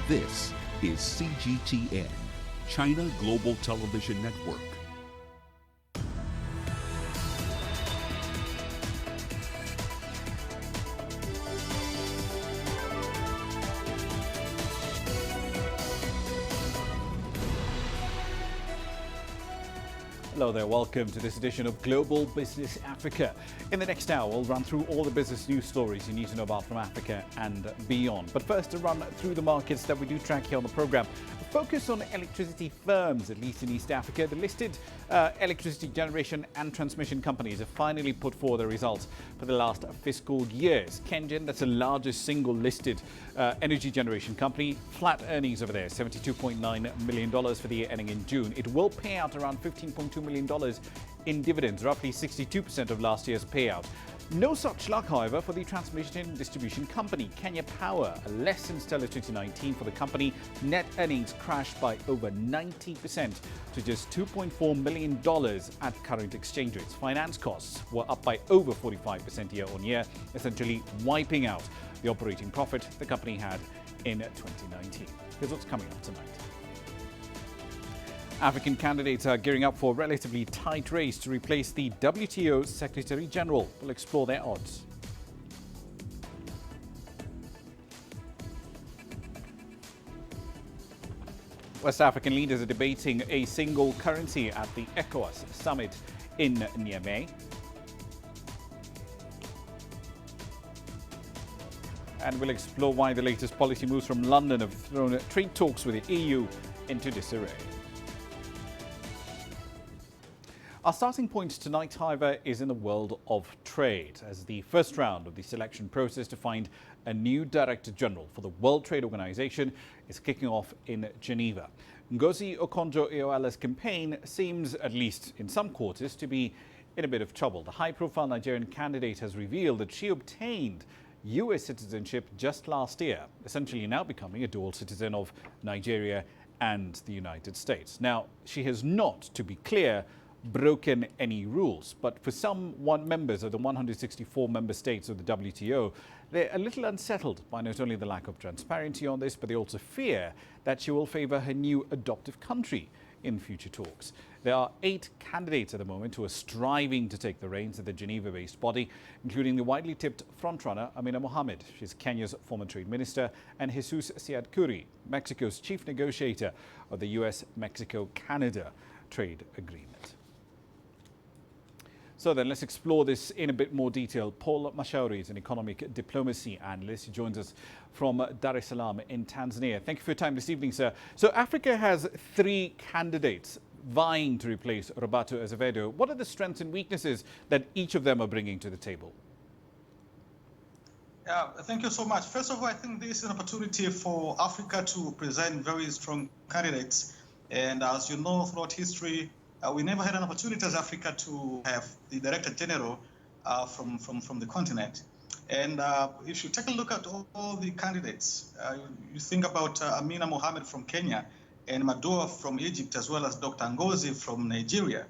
This is CGTN, China Global Television Network. Hello there, welcome to this edition of Global Business Africa. In the next hour, we'll run through all the business news stories you need to know about from Africa and beyond. But first, to run through the markets that we do track here on the program. Focus on electricity firms, at least in East Africa. The listed electricity generation and transmission companies have finally put forward their results for the last fiscal years. Kengen, that's the largest single listed energy generation company, flat earnings over there, $72.9 million for the year ending in June. It will pay out around $15.2 million in dividends, roughly 62% of last year's payout. No such luck, however, for the transmission and distribution company, Kenya Power. A less than stellar 2019 for the company. Net earnings crashed by over 90% to just $2.4 million at current exchange rates. Finance costs were up by over 45% year on year, essentially wiping out the operating profit the company had in 2019. Here's what's coming up tonight. African candidates are gearing up for a relatively tight race to replace the WTO Secretary General. We'll explore their odds. West African leaders are debating a single currency at the ECOWAS summit in Niamey. And we'll explore why the latest policy moves from London have thrown trade talks with the EU into disarray. Our starting point tonight, however, is in the world of trade, as the first round of the selection process to find a new Director General for the World Trade Organization is kicking off in Geneva. Ngozi Okonjo-Iweala's campaign seems, at least in some quarters, to be in a bit of trouble. The high-profile Nigerian candidate has revealed that she obtained U.S. citizenship just last year, essentially now becoming a dual citizen of Nigeria and the United States. Now, she has not, to be clear, broken any rules, but for some members of the 164 member states of the WTO, they're a little unsettled by not only the lack of transparency on this, but they also fear that she will favor her new adoptive country in future talks. There are 8 candidates at the moment who are striving to take the reins at the Geneva-based body, including the widely tipped frontrunner Amina Mohammed. She's Kenya's former trade minister, and Jesus Siad Kuri, Mexico's chief negotiator of the US-Mexico-Canada trade agreement. So then let's explore this in a bit more detail. Paul Mashauri is an economic diplomacy analyst. He joins us from Dar es Salaam in Tanzania. Thank you for your time this evening, sir. So Africa has 3 candidates vying to replace Roberto Azevedo. What are the strengths and weaknesses that each of them are bringing to the table? Yeah, thank you so much. First of all, I think this is an opportunity for Africa to present very strong candidates. And as you know, throughout history, we never had an opportunity as Africa to have the Director General from the continent. And if you take a look at all the candidates, you think about Amina Mohammed from Kenya and Madoua from Egypt, as well as Dr. Ngozi from Nigeria.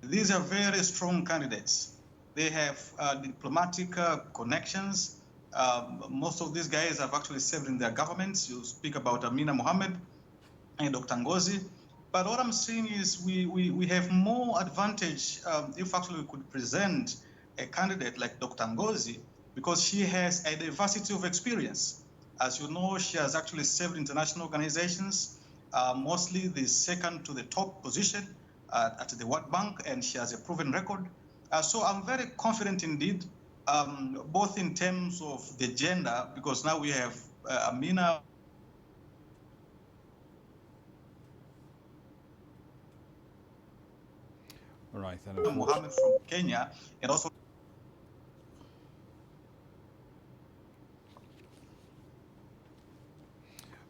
These are very strong candidates. They have diplomatic connections. Most of these guys have actually served in their governments. You speak about Amina Mohammed and Dr. Ngozi. But what I'm saying is we have more advantage if actually we could present a candidate like Dr. Ngozi, because she has a diversity of experience. As you know, she has actually served international organizations, mostly the second to the top position at the World Bank, and she has a proven record. So I'm very confident indeed, both in terms of the gender, because now we have Amina Mohammed from Kenya, and also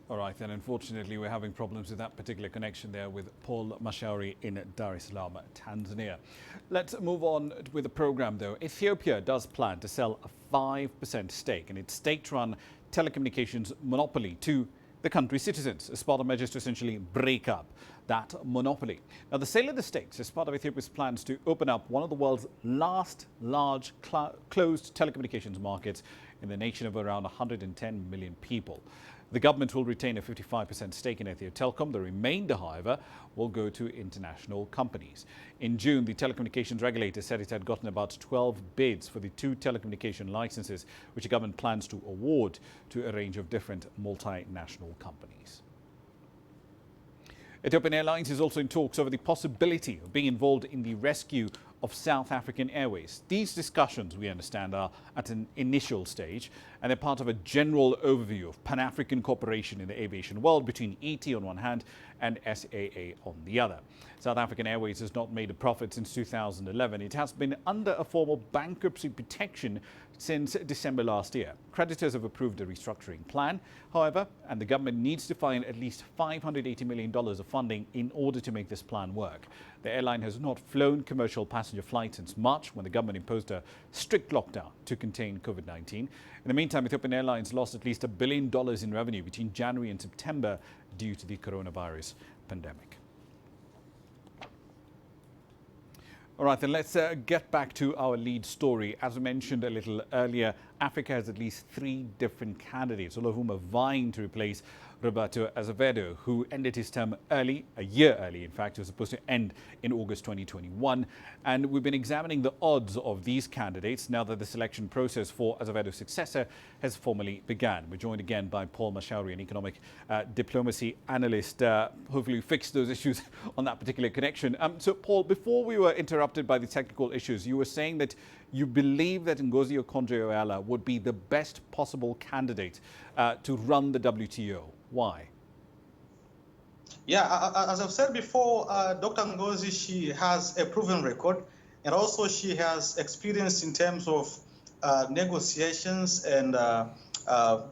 All right, then unfortunately we're having problems with that particular connection there with Paul Mashauri in Dar es Salaam, Tanzania. Let's move on with the program though. Ethiopia does plan to sell a 5% stake in its state-run telecommunications monopoly to the country's citizens as part of measures to essentially break up that monopoly. Now, the sale of the stakes is part of Ethiopia's plans to open up one of the world's last large closed telecommunications markets in the nation of around 110 million people. The government will retain a 55% stake in Ethio Telecom. The remainder, however, will go to international companies. In June, the telecommunications regulator said it had gotten about 12 bids for the 2 telecommunication licenses, which the government plans to award to a range of different multinational companies. Ethiopian Airlines is also in talks over the possibility of being involved in the rescue of South African Airways. These discussions, we understand, are at an initial stage, and they're part of a general overview of Pan-African cooperation in the aviation world between ET on one hand and SAA on the other. South African Airways has not made a profit since 2011. It has been under a formal bankruptcy protection since December last year. Creditors have approved a restructuring plan, however, and the government needs to find at least $580 million of funding in order to make this plan work. The airline has not flown commercial passenger flights since March, when the government imposed a strict lockdown to contain COVID-19. In the meantime, Ethiopian Airlines lost at least $1 billion in revenue between January and September due to the coronavirus pandemic. All right, then let's get back to our lead story. As I mentioned a little earlier, Africa has at least 3 different candidates, all of whom are vying to replace Roberto Azevedo, who ended his term early, a year early, in fact. It was supposed to end in August 2021. And we've been examining the odds of these candidates now that the selection process for Azevedo's successor has formally begun. We're joined again by Paul Mashauri, an economic diplomacy analyst. Hopefully we fixed those issues on that particular connection. So, Paul, before we were interrupted by the technical issues, you were saying that you believe that Ngozi Okonjo-Iweala would be the best possible candidate to run the WTO. Why? Yeah, as I've said before, Dr. Ngozi, she has a proven record, and also she has experience in terms of negotiations. And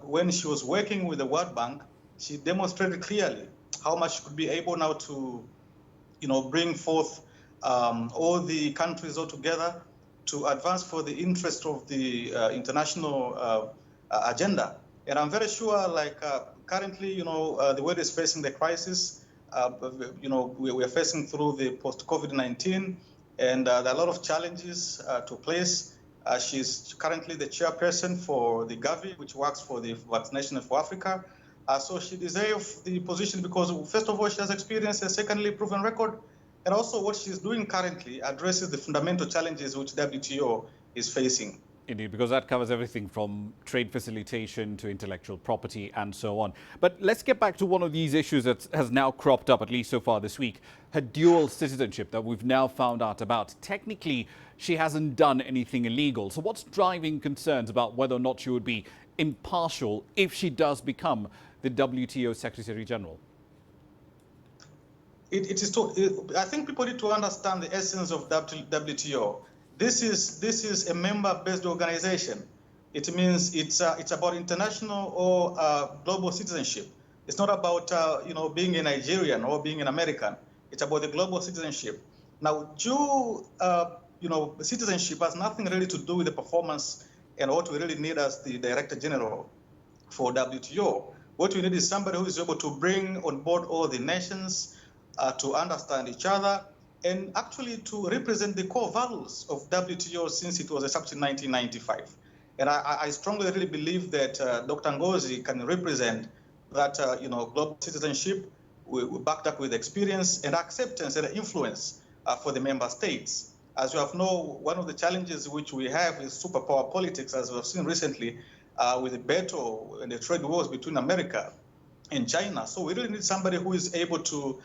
when she was working with the World Bank, she demonstrated clearly how much she could be able now to, bring forth all the countries all together to advance for the interest of the international agenda. And I'm very sure, currently, the world is facing the crisis. We are facing through the post-COVID-19, and there are a lot of challenges to place. She's currently the chairperson for the Gavi, which works for the Vaccination for Africa. So she deserves the position because, first of all, she has experience, and secondly, proven record. And also what she's doing currently addresses the fundamental challenges which WTO is facing. Indeed, because that covers everything from trade facilitation to intellectual property and so on. But let's get back to one of these issues that has now cropped up, at least so far this week, her dual citizenship that we've now found out about. Technically, she hasn't done anything illegal. So what's driving concerns about whether or not she would be impartial if she does become the WTO Secretary General? I think people need to understand the essence of WTO. This is a member-based organization. It means it's about international or global citizenship. It's not about being a Nigerian or being an American. It's about the global citizenship. Now, dual citizenship has nothing really to do with the performance and what we really need as the Director General for WTO. What we need is somebody who is able to bring on board all the nations, to understand each other, and actually to represent the core values of WTO since it was established in 1995. And I strongly really believe that Dr. Ngozi can represent that global citizenship backed up with experience and acceptance and influence for the member states. As you have known, one of the challenges which we have is superpower politics, as we have seen recently with the battle and the trade wars between America and China. So we really need somebody who is able to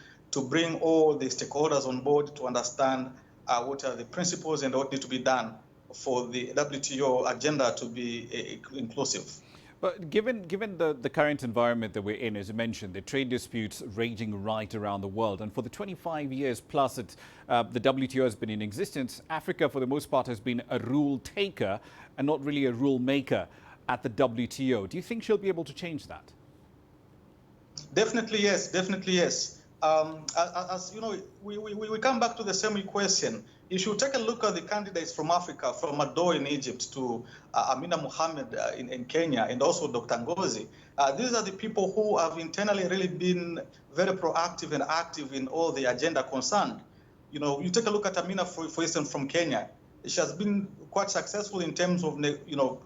bring all the stakeholders on board to understand what are the principles and what needs to be done for the WTO agenda to be inclusive. But given the current environment that we're in, as you mentioned, the trade disputes raging right around the world, and for the 25 years plus that the WTO has been in existence, Africa, for the most part, has been a rule taker and not really a rule maker at the WTO. Do you think she'll be able to change that? Definitely yes, definitely yes. As you know, we come back to the same question. If you take a look at the candidates from Africa, from Ado in Egypt to Amina Mohammed in Kenya, and also Dr. Ngozi, these are the people who have internally really been very proactive and active in all the agenda concerned. You take a look at Amina, for instance, from Kenya. She has been quite successful in terms of,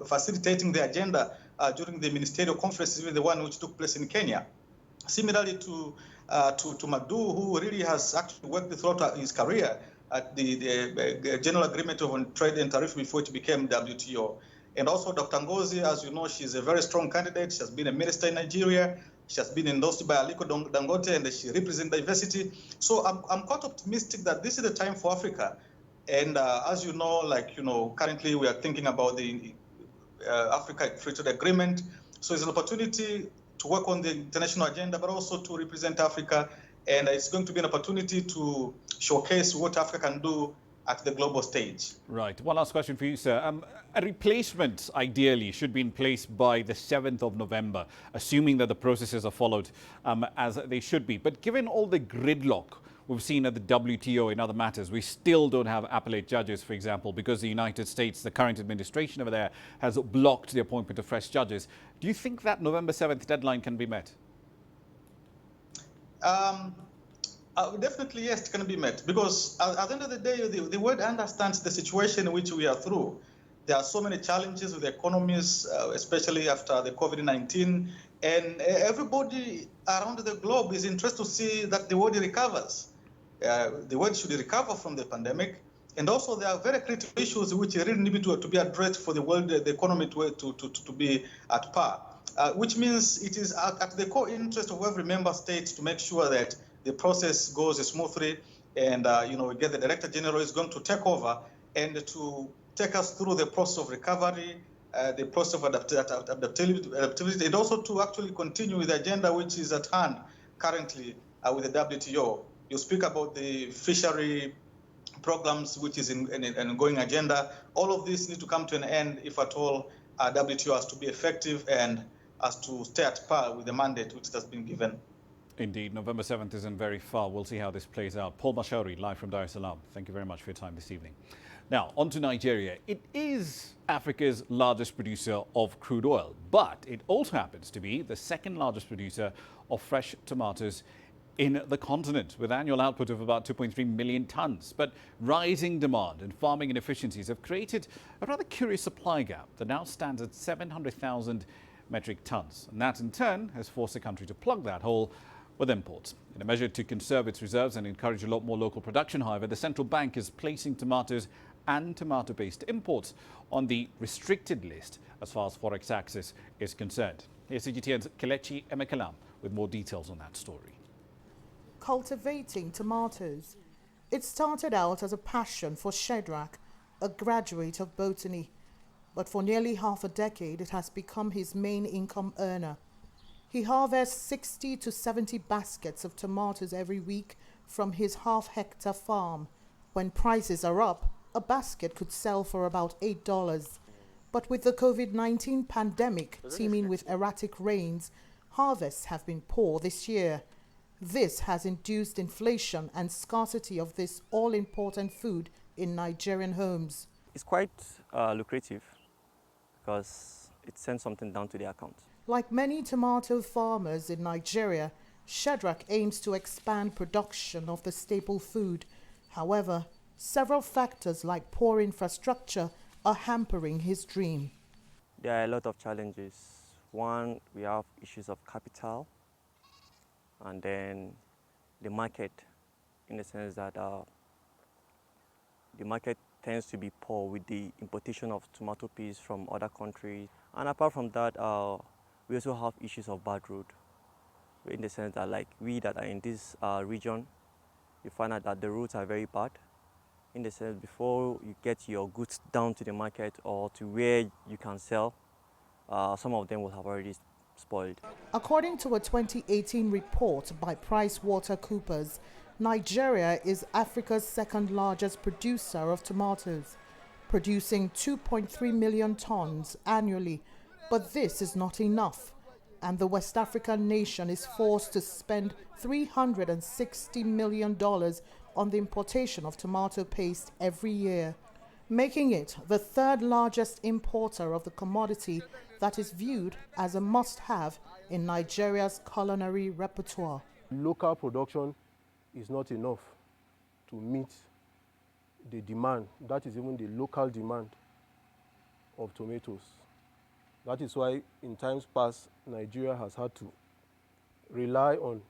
facilitating the agenda during the ministerial conference, even the one which took place in Kenya. Similarly to Madu, who really has actually worked throughout his career at the General Agreement on Trade and Tariff before it became WTO. And also Dr. Ngozi, as you know, she's a very strong candidate. She has been a minister in Nigeria. She has been endorsed by Aliko Dangote, and she represents diversity. So I'm quite optimistic that this is the time for Africa. And as you know, currently we are thinking about the Africa Free Trade Agreement. So it's an opportunity to work on the international agenda, but also to represent Africa. And it's going to be an opportunity to showcase what Africa can do at the global stage. Right. One last question for you, sir. A replacement, ideally, should be in place by the 7th of November, assuming that the processes are followed as they should be. But given all the gridlock we've seen at the WTO in other matters, we still don't have appellate judges, for example, because the United States, the current administration over there, has blocked the appointment of fresh judges. Do you think that November 7th deadline can be met? Definitely, yes, it can be met, because at the end of the day, the world understands the situation in which we are through. There are so many challenges with the economies, especially after the COVID-19, and everybody around the globe is interested to see that the world recovers. The world should recover from the pandemic, and also there are very critical issues which really need to be addressed for the world, the economy to be at par. Which means it is at the core interest of every member state to make sure that the process goes smoothly, and we get the Director General is going to take over and to take us through the process of recovery, the process of adaptability, and also to actually continue with the agenda which is at hand currently with the WTO. You speak about the fishery programs, which is an ongoing agenda. All of this need to come to an end if at all WTO has to be effective and has to stay at par with the mandate which has been given. Indeed, November 7th isn't very far. We'll see how this plays out. Paul Mashauri, live from Dar es Salaam. Thank you very much for your time this evening. Now, on to Nigeria. It is Africa's largest producer of crude oil, but it also happens to be the second largest producer of fresh tomatoes in the continent, with annual output of about 2.3 million tons. But rising demand and farming inefficiencies have created a rather curious supply gap that now stands at 700,000 metric tons. And that in turn has forced the country to plug that hole with imports. In a measure to conserve its reserves and encourage a lot more local production, however, the central bank is placing tomatoes and tomato-based imports on the restricted list as far as forex access is concerned. Here's CGTN's Kelechi Emekalam with more details on that story. Cultivating tomatoes. It started out as a passion for Shadrach, a graduate of botany, but for nearly half a decade it has become his main income earner. He harvests 60 to 70 baskets of tomatoes every week from his half-hectare farm. When prices are up, a basket could sell for about $8. But with the COVID-19 pandemic teeming with erratic rains, harvests have been poor this year. This has induced inflation and scarcity of this all-important food in Nigerian homes. It's quite lucrative because it sends something down to the account. Like many tomato farmers in Nigeria, Shadrach aims to expand production of the staple food. However, several factors like poor infrastructure are hampering his dream. There are a lot of challenges. One, we have issues of capital, and then the market, in the sense that the market tends to be poor with the importation of tomato peas from other countries. And apart from that, we also have issues of bad road, in the sense that like we that are in this region, you find out that the roads are very bad, in the sense before you get your goods down to the market or to where you can sell, some of them will have already spoiled. According to a 2018 report by PricewaterhouseCoopers, Nigeria is Africa's second largest producer of tomatoes, producing 2.3 million tons annually. But this is not enough, and the West African nation is forced to spend $360 million on the importation of tomato paste every year, making it the third largest importer of the commodity that is viewed as a must-have in Nigeria's culinary repertoire. Local production is not enough to meet the demand, that is even the local demand of tomatoes. That is why in times past, Nigeria has had to rely on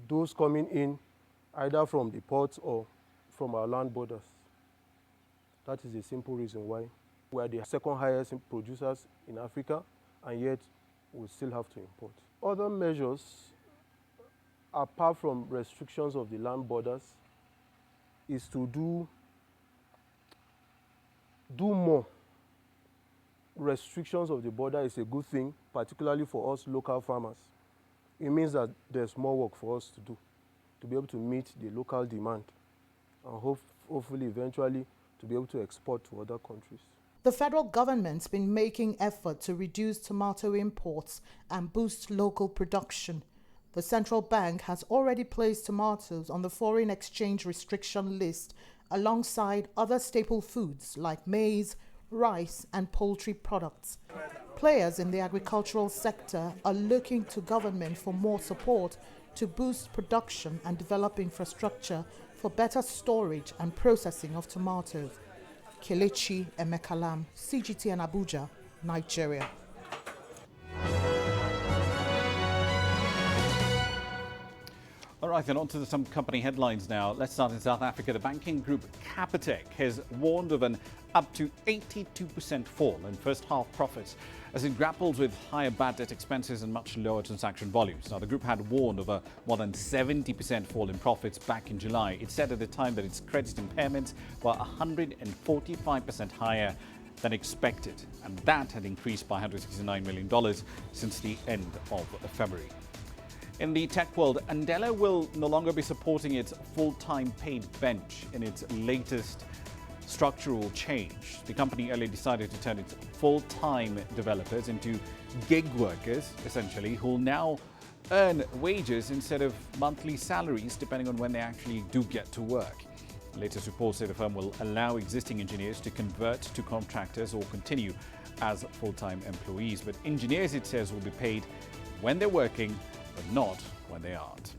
those coming in either from the ports or from our land borders. That is the simple reason why we are the second highest producers in Africa, and yet we still have to import. Other measures, apart from restrictions of the land borders, is to do more. Restrictions of the border is a good thing, particularly for us local farmers. It means that there's more work for us to do to be able to meet the local demand and hopefully eventually to be able to export to other countries. The federal government's been making effort to reduce tomato imports and boost local production. The central bank has already placed tomatoes on the foreign exchange restriction list alongside other staple foods like maize, rice and poultry products. Players in the agricultural sector are looking to government for more support to boost production and develop infrastructure for better storage and processing of tomatoes. Kelechi Emekalam, CGTN Abuja, Nigeria. All right, then on to some company headlines now. Let's start in South Africa. The banking group Capitec has warned of an up to 82% fall in first half profits as it grapples with higher bad debt expenses and much lower transaction volumes. Now, the group had warned of a more than 70% fall in profits back in July. It said at the time that its credit impairments were 145% higher than expected, and that had increased by $169 million since the end of February. In the tech world, Andela will no longer be supporting its full-time paid bench in its latest structural change. The company earlier decided to turn its full-time developers into gig workers, essentially, who will now earn wages instead of monthly salaries, depending on when they actually do get to work. The latest reports say the firm will allow existing engineers to convert to contractors or continue as full-time employees. But engineers, it says, will be paid when they're working, but not when they aren't.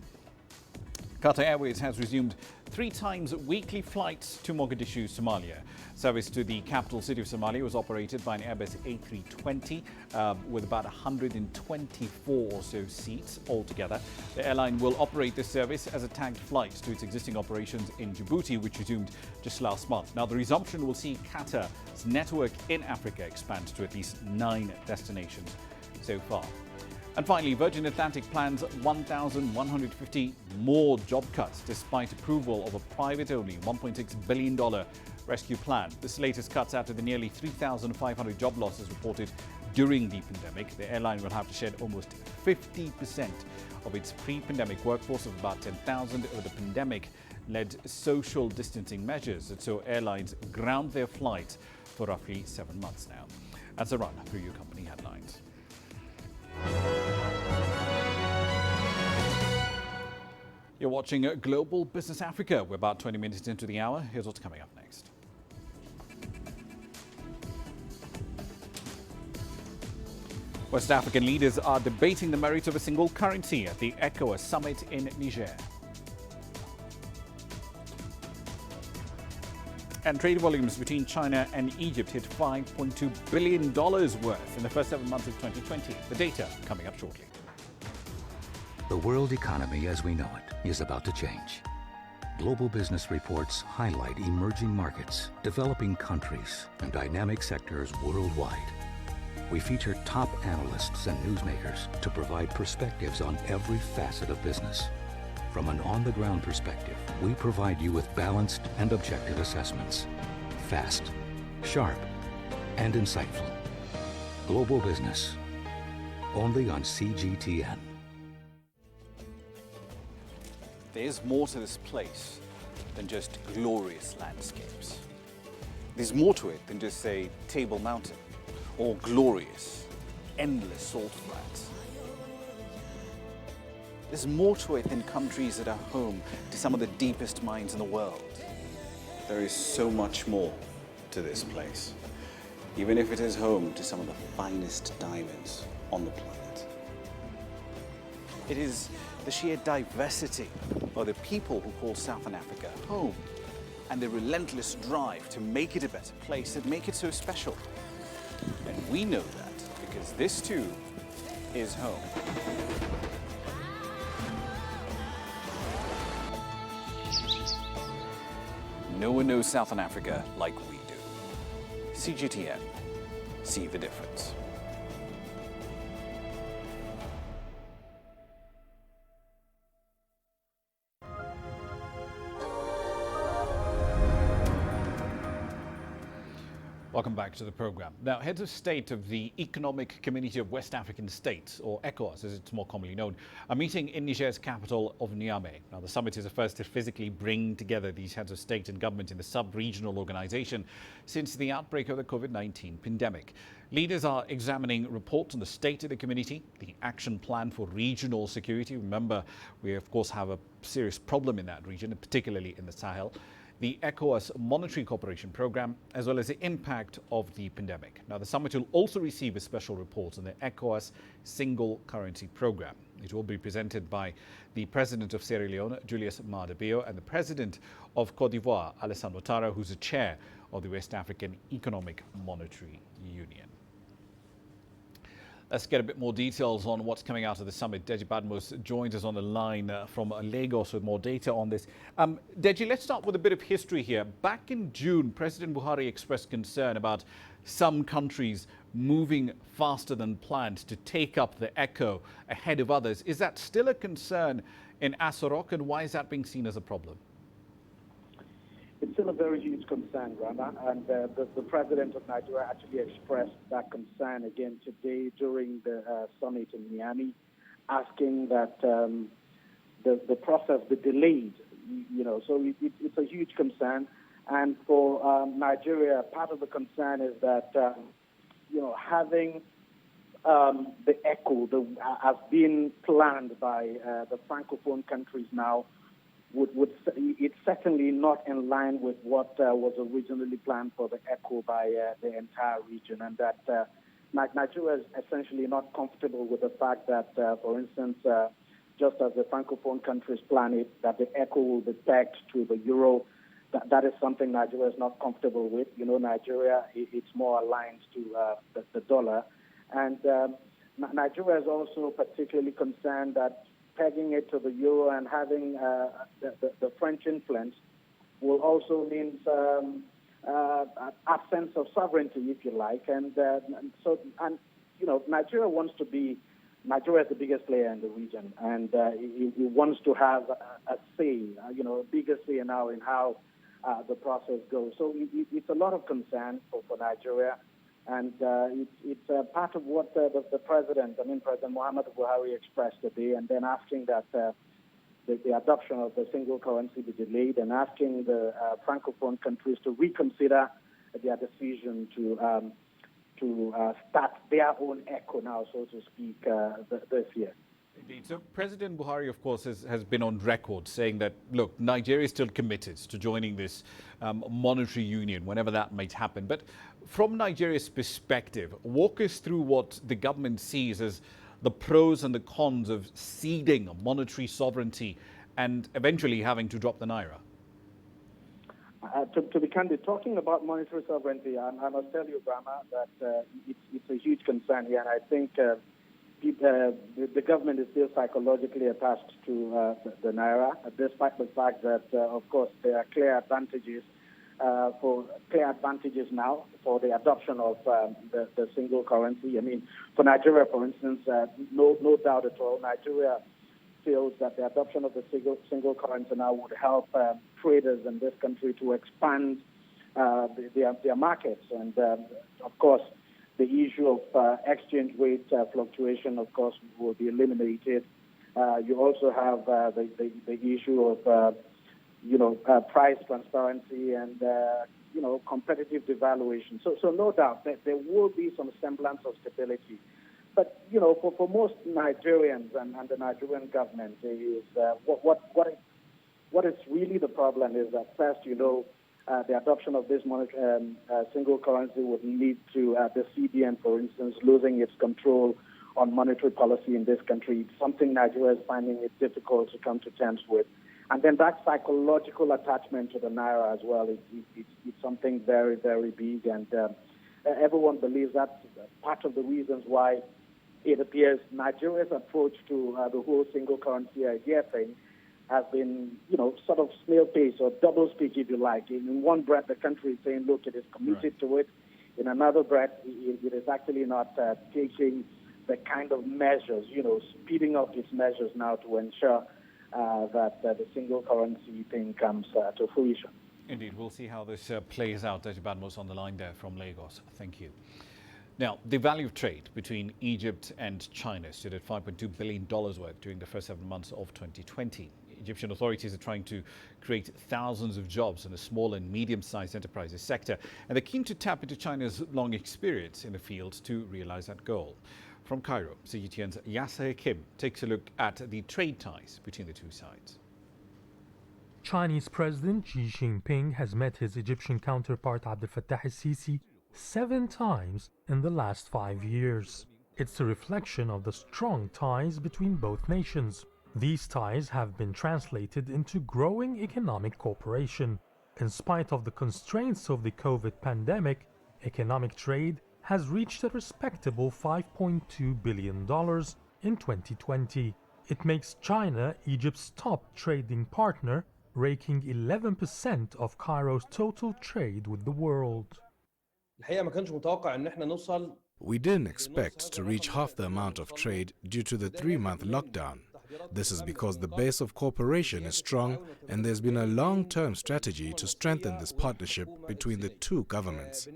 Qatar Airways has resumed 3 times weekly flights to Mogadishu, Somalia. Service to the capital city of Somalia was operated by an Airbus A320 with about 124 or so seats altogether. The airline will operate this service as a tagged flight to its existing operations in Djibouti, which resumed just last month. Now, the resumption will see Qatar's network in Africa expand to at least 9 destinations so far. And finally, Virgin Atlantic plans 1,150 more job cuts despite approval of a private-only $1.6 billion rescue plan. This latest cuts after the nearly 3,500 job losses reported during the pandemic. The airline will have to shed almost 50% of its pre-pandemic workforce of about 10,000 over the pandemic-led social distancing measures that saw airlines ground their flights for roughly 7 months now. That's a run through your company headlines. You're watching Global Business Africa. We're about 20 minutes into the hour. Here's what's coming up next. West African leaders are debating the merits of a single currency at the ECOWAS summit in Niger. And trade volumes between China and Egypt hit $5.2 billion worth in the first 7 months of 2020. The data coming up shortly. The world economy as we know it is about to change. Global business reports highlight emerging markets, developing countries, and dynamic sectors worldwide. We feature top analysts and newsmakers to provide perspectives on every facet of business. From an on-the-ground perspective, we provide you with balanced and objective assessments. Fast, sharp, and insightful. Global Business, only on CGTN. There's more to this place than just glorious landscapes. There's more to it than just, say, Table Mountain or glorious, endless salt flats. There's more to it than countries that are home to some of the deepest mines in the world. There is so much more to this place, even if it is home to some of the finest diamonds on the planet. It is the sheer diversity of the people who call Southern Africa home and the relentless drive to make it a better place that make it so special. And we know that because this too is home. No one knows Southern Africa like we do. CGTN. See the difference. Welcome back to the program. Now, heads of state of the Economic Community of West African States, or ECOWAS as it's more commonly known, are meeting in Niger's capital of Niamey. Now, the summit is the first to physically bring together these heads of state and government in the sub-regional organization since the outbreak of the COVID-19 pandemic. Leaders are examining reports on the state of the community, the action plan for regional security. Remember, we of course have a serious problem in that region, particularly in the Sahel. The ECOWAS Monetary Cooperation Program, as well as the impact of the pandemic. Now, the summit will also receive a special report on the ECOWAS Single Currency Program. It will be presented by the President of Sierra Leone, Julius Maada Bio, and the President of Cote d'Ivoire, Alassane Ouattara, who's the chair of the West African Economic Monetary Union. Let's get a bit more details on what's coming out of the summit. Deji Badmus joins us on the line from Lagos with more data on this. Deji, let's start with a bit of history here. Back in June, President Buhari expressed concern about some countries moving faster than planned to take up the ECO ahead of others. Is that still a concern in Aso-Rock, and why is that being seen as a problem? It's still a very huge concern, Ramah, and the president of Nigeria actually expressed that concern again today during the summit in Miami, asking that the process be delayed. So it's a huge concern, and for Nigeria, part of the concern is that having the ECO as being planned by the Francophone countries now. It's certainly not in line with what was originally planned for the ECO by the entire region, and that Nigeria is essentially not comfortable with the fact that, for instance, just as the Francophone countries plan it, that the ECO will be pegged to the euro. That is something Nigeria is not comfortable with. Nigeria, it's more aligned to the dollar, and Nigeria is also particularly concerned that pegging it to the euro and having the French influence will also mean absence of sovereignty, if you like. Nigeria wants to be. Nigeria is the biggest player in the region, and it wants to have a say, a bigger say now in how the process goes. So it's a lot of concern for Nigeria. And it's part of what the President Muhammadu Buhari expressed today, and then asking that the adoption of the single currency be delayed, and asking the Francophone countries to reconsider their decision to start their own ECO now, so to speak, this year. Indeed. So President Buhari, of course, has been on record saying that, look, Nigeria is still committed to joining this monetary union, whenever that might happen. But from Nigeria's perspective, walk us through what the government sees as the pros and the cons of ceding monetary sovereignty and eventually having to drop the naira. To be candid, talking about monetary sovereignty, I must tell you, Ramah, that it's a huge concern here, and I think the government is still psychologically attached to the naira, despite the fact that, of course, there are clear advantages now for the adoption of the single currency. I mean, for Nigeria, for instance, no doubt at all, Nigeria feels that the adoption of the single currency now would help traders in this country to expand their markets. And, of course, the issue of exchange rate fluctuation, of course, will be eliminated. You also have the issue of, price transparency and, competitive devaluation. So no doubt that there will be some semblance of stability. But, for most Nigerians and the Nigerian government, is what is really the problem is that first, the adoption of this single currency would lead to the CBN, for instance, losing its control on monetary policy in this country. It's something Nigeria is finding it difficult to come to terms with. And then that psychological attachment to the naira as well, it's something very, very big. And everyone believes that's part of the reasons why it appears Nigeria's approach to the whole single currency idea thing has been, sort of snail pace or double speak, if you like. In one breath, the country is saying, look, it is committed to it. In another breath, it is actually not taking the kind of measures, speeding up its measures now to ensure that the single currency thing comes to fruition. Indeed, we'll see how this plays out. Dr. Badmos on the line there from Lagos. Thank you. Now, the value of trade between Egypt and China stood at $5.2 billion worth during the first 7 months of 2020. Egyptian authorities are trying to create thousands of jobs in the small and medium-sized enterprises sector, and they're keen to tap into China's long experience in the field to realize that goal. From Cairo, CGTN's Yasser Kim takes a look at the trade ties between the two sides. Chinese President Xi Jinping has met his Egyptian counterpart Abdel Fattah el-Sisi 7 times in the last 5 years. It's a reflection of the strong ties between both nations. These ties have been translated into growing economic cooperation. In spite of the constraints of the COVID pandemic, economic trade has reached a respectable $5.2 billion in 2020. It makes China Egypt's top trading partner, raking 11% of Cairo's total trade with the world. We didn't expect to reach half the amount of trade due to the 3-month lockdown. This is because the base of cooperation is strong and there's been a long-term strategy to strengthen this partnership between the two governments.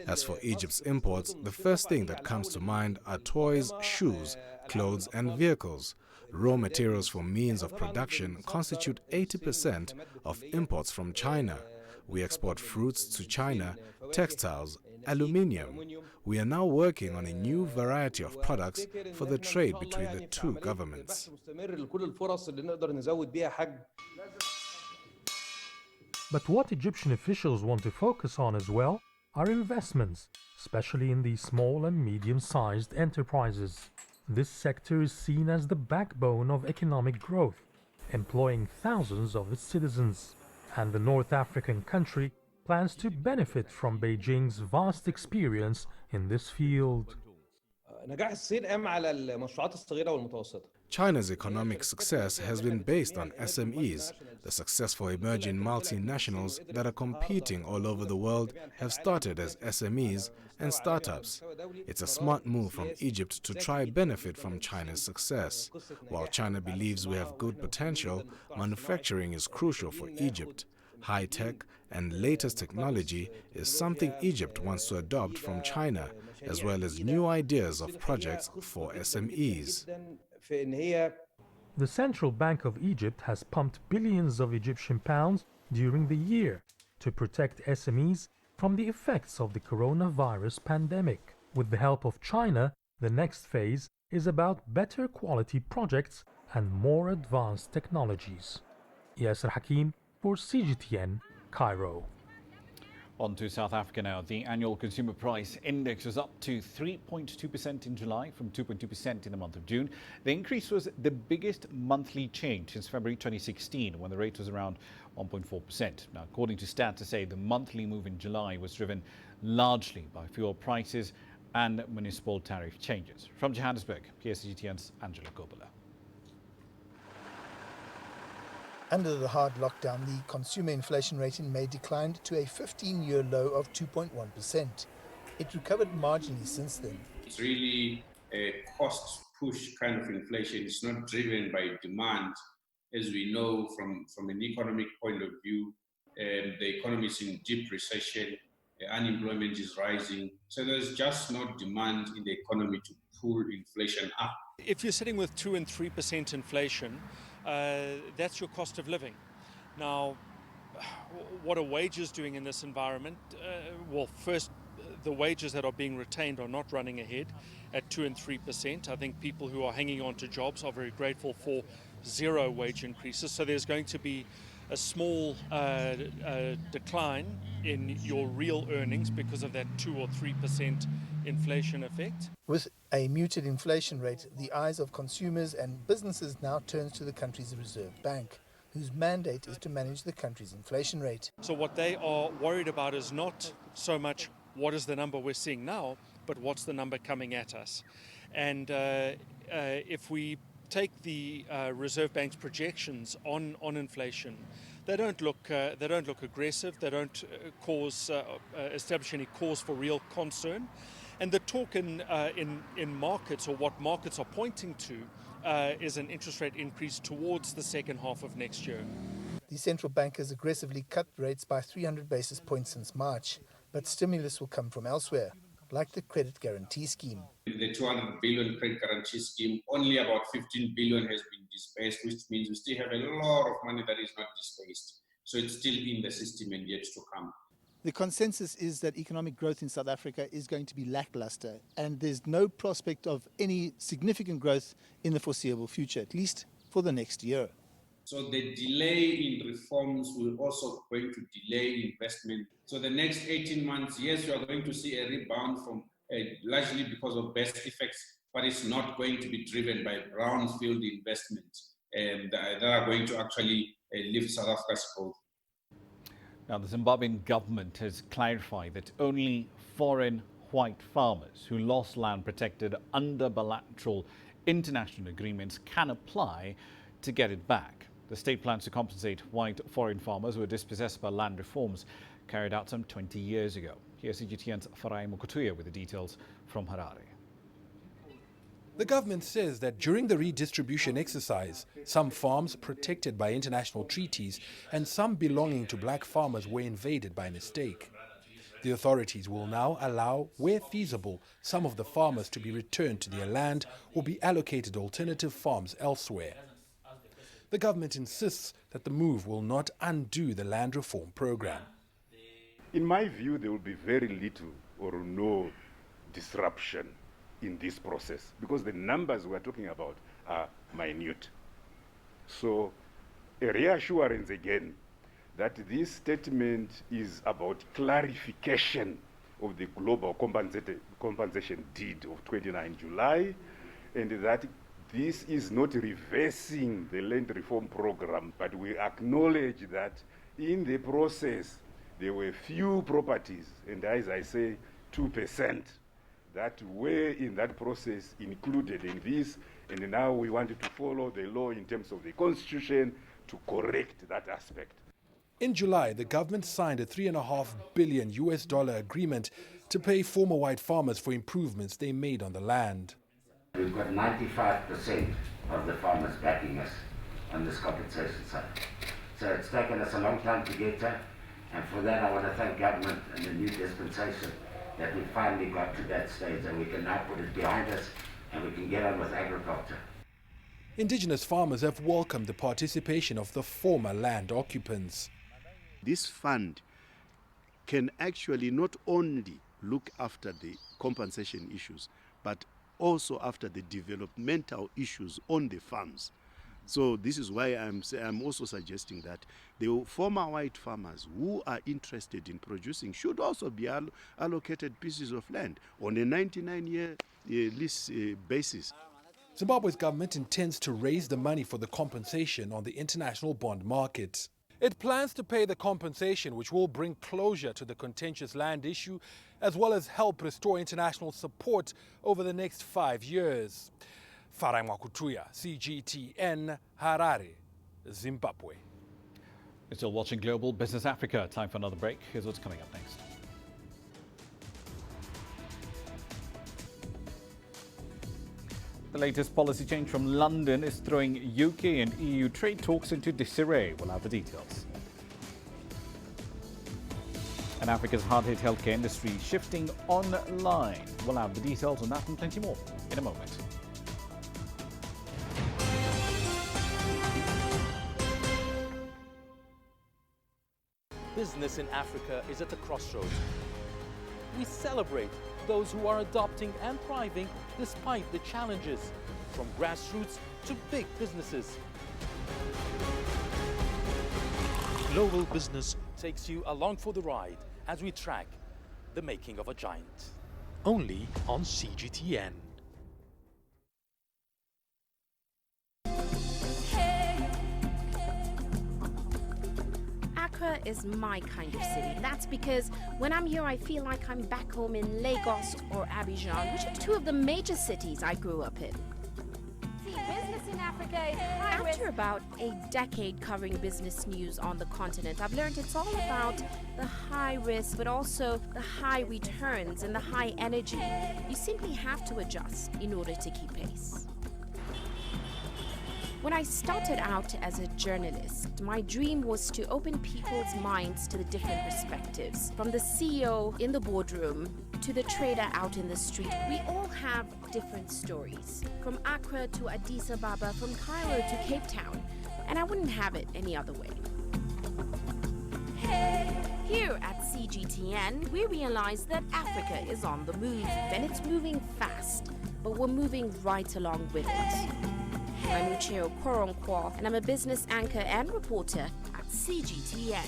As for Egypt's imports, the first thing that comes to mind are toys, shoes, clothes and vehicles. Raw materials for means of production constitute 80% of imports from China. We export fruits to China, textiles, aluminium. We are now working on a new variety of products for the trade between the two governments. But what Egyptian officials want to focus on as well are investments, especially in the small and medium-sized enterprises. This sector is seen as the backbone of economic growth, employing thousands of its citizens. And the North African country plans to benefit from Beijing's vast experience in this field. China's economic success has been based on SMEs. The successful emerging multinationals that are competing all over the world have started as SMEs and startups. It's a smart move from Egypt to try benefit from China's success. While China believes we have good potential, manufacturing is crucial for Egypt. High-tech and latest technology is something Egypt wants to adopt from China, as well as new ideas of projects for SMEs. The Central Bank of Egypt has pumped billions of Egyptian pounds during the year to protect SMEs from the effects of the coronavirus pandemic. With the help of China, the next phase is about better quality projects and more advanced technologies. Yasser Hakim for CGTN, Cairo. On to South Africa now. The annual consumer price index was up to 3.2% in July from 2.2% in the month of June. The increase was the biggest monthly change since February 2016, when the rate was around 1.4%. Now, according to Stat to say, the monthly move in July was driven largely by fuel prices and municipal tariff changes. From Johannesburg, CGTN's Angela Kobola. Under the hard lockdown, the consumer inflation rate in May declined to a 15-year low of 2.1%. It recovered marginally since then. It's really a cost-push kind of inflation. It's not driven by demand. As we know from an economic point of view, the economy is in deep recession, unemployment is rising. So there's just no demand in the economy to pull inflation up. If you're sitting with 2 and 3% inflation, that's your cost of living. Now, what are wages doing in this environment? Well, first, the wages that are being retained are not running ahead at 2 and 3%. I think people who are hanging on to jobs are very grateful for 0 wage increases. So there's going to be a small decline in your real earnings because of that 2 or 3% inflation effect. With a muted inflation rate, the eyes of consumers and businesses now turns to the country's Reserve Bank, whose mandate is to manage the country's inflation rate. So what they are worried about is not so much what is the number we're seeing now, but what's the number coming at us. And if we take the Reserve Bank's projections on inflation, they don't look aggressive. They don't establish any cause for real concern. And the talk in markets, or what markets are pointing to, is an interest rate increase towards the second half of next year. The central bank has aggressively cut rates by 300 basis points since March, but stimulus will come from elsewhere, like the credit guarantee scheme. The 200 billion credit guarantee scheme, only about 15 billion has been dispersed, which means we still have a lot of money that is not dispersed. So it's still in the system and yet to come. The consensus is that economic growth in South Africa is going to be lackluster, and there's no prospect of any significant growth in the foreseeable future, at least for the next year. So the delay in reforms will also going to delay investment. So the next 18 months, yes, you are going to see a rebound from largely because of best effects, but it's not going to be driven by brownfield investments that are going to actually lift South Africa's growth. Now, the Zimbabwean government has clarified that only foreign white farmers who lost land protected under bilateral international agreements can apply to get it back. The state plans to compensate white foreign farmers who were dispossessed by land reforms carried out some 20 years ago. Here's CGTN's Farai Mukutuya with the details from Harare. The government says that during the redistribution exercise, some farms protected by international treaties and some belonging to black farmers were invaded by mistake. The authorities will now allow, where feasible, some of the farmers to be returned to their land or be allocated alternative farms elsewhere. The government insists that the move will not undo the land reform program. In my view, there will be very little or no disruption in this process because the numbers we're talking about are minute. So a reassurance again that this statement is about clarification of the global compensation deed of 29 July and that this is not reversing the land reform program, but we acknowledge that in the process there were few properties, and as I say, 2%, that were in that process included in this, and now we wanted to follow the law in terms of the constitution to correct that aspect. In July, the government signed a $3.5 billion agreement to pay former white farmers for improvements they made on the land. We've got 95% of the farmers backing us on this compensation side. So it's taken us a long time to get there, and for that I want to thank government and the new dispensation that we finally got to that stage and we can now put it behind us and we can get on with agriculture. Indigenous farmers have welcomed the participation of the former land occupants. This fund can actually not only look after the compensation issues, but also after the developmental issues on the farms. So this is why I'm also suggesting that the former white farmers who are interested in producing should also be allocated pieces of land on a 99-year lease basis. Zimbabwe's government intends to raise the money for the compensation on the international bond market. It plans to pay the compensation, which will bring closure to the contentious land issue, as well as help restore international support over the next 5 years. Farai Mukutuya, CGTN, Harare, Zimbabwe. You're still watching Global Business Africa. Time for another break. Here's what's coming up next. The latest policy change from London is throwing UK and EU trade talks into disarray. We'll have the details. And Africa's hard-hit healthcare industry shifting online. We'll have the details on that and plenty more in a moment. Business in Africa is at the crossroads. We celebrate those who are adopting and thriving despite the challenges, from grassroots to big businesses. Global Business takes you along for the ride as we track the making of a giant. Only on CGTN. Accra is my kind of city. That's because when I'm here, I feel like I'm back home in Lagos or Abidjan, which are two of the major cities I grew up in. Business in Africa is high risk. After about a decade covering business news on the continent, I've learned it's all about the high risk, but also the high returns and the high energy. You simply have to adjust in order to keep pace. When I started out as a journalist, my dream was to open people's minds to the different perspectives. From the CEO in the boardroom to the trader out in the street, we all have different stories. From Accra to Addis Ababa, from Cairo to Cape Town. And I wouldn't have it any other way. Here at CGTN, we realize that Africa is on the move, and it's moving fast, but we're moving right along with it. I'm Ucheo Koronkwo, and I'm a business anchor and reporter at CGTN.